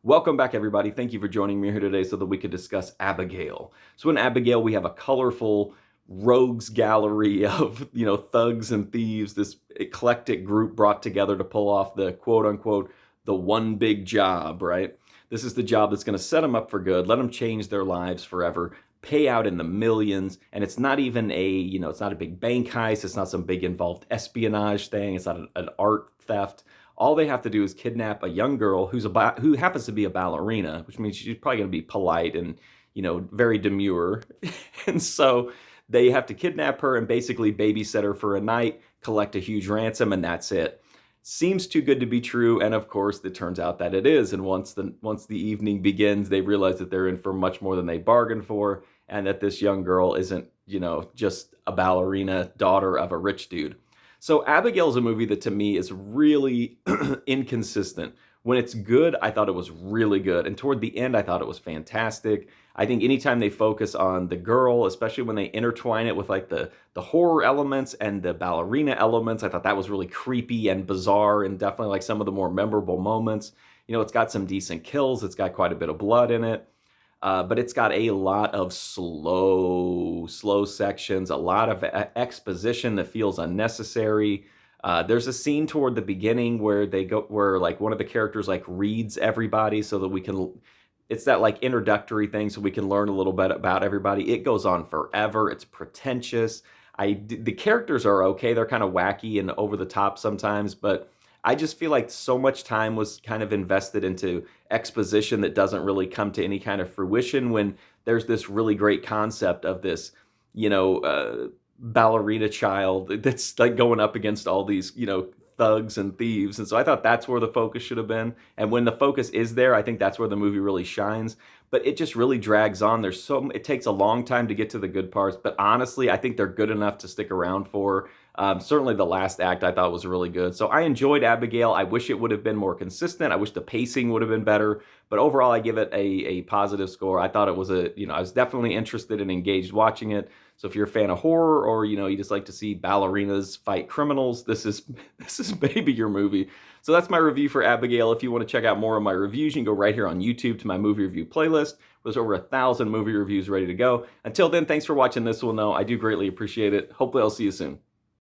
Welcome back, everybody. Thank you for joining me here today so that we could discuss Abigail. So in Abigail, we have a colorful rogues gallery of, thugs and thieves, this eclectic group brought together to pull off the quote unquote, the one big job, right? This is the job that's going to set them up for good, let them change their lives forever, pay out in the millions. And it's not even it's not a big bank heist. It's not some big involved espionage thing. It's not an art theft. All they have to do is kidnap a young girl who happens to be a ballerina, which means she's probably going to be polite and very demure. And so they have to kidnap her and basically babysit her for a night, collect a huge ransom, and that's it. Seems too good to be true, and of course, it turns out that it is. And once the evening begins, they realize that they're in for much more than they bargained for, and that this young girl isn't, just a ballerina daughter of a rich dude. So Abigail is a movie that to me is really inconsistent. When it's good, I thought it was really good. And toward the end, I thought it was fantastic. I think anytime they focus on the girl, especially when they intertwine it with like the horror elements and the ballerina elements, I thought that was really creepy and bizarre and definitely like some of the more memorable moments. It's got some decent kills. It's got quite a bit of blood in it. But it's got a lot of slow sections, a lot of exposition that feels unnecessary. There's a scene toward the beginning where like one of the characters like reads everybody so that we can. It's that like introductory thing so we can learn a little bit about everybody. It goes on forever. It's pretentious. The characters are okay. They're kind of wacky and over the top sometimes, but I just feel like so much time was kind of invested into exposition that doesn't really come to any kind of fruition when there's this really great concept of this, ballerina child that's like going up against all these, thugs and thieves. And so I thought that's where the focus should have been. And when the focus is there, I think that's where the movie really shines. But it just really drags on. It takes a long time to get to the good parts. But honestly, I think they're good enough to stick around for. Certainly the last act I thought was really good. So I enjoyed Abigail. I wish it would have been more consistent. I wish the pacing would have been better. But overall, I give it a positive score. I thought it was I was definitely interested and engaged watching it. So if you're a fan of horror or, you just like to see ballerinas fight criminals, this is maybe your movie. So that's my review for Abigail. If you want to check out more of my reviews, you can go right here on YouTube to my movie review playlist. There's over 1,000 movie reviews ready to go. Until then, thanks for watching this one, though. I do greatly appreciate it. Hopefully I'll see you soon.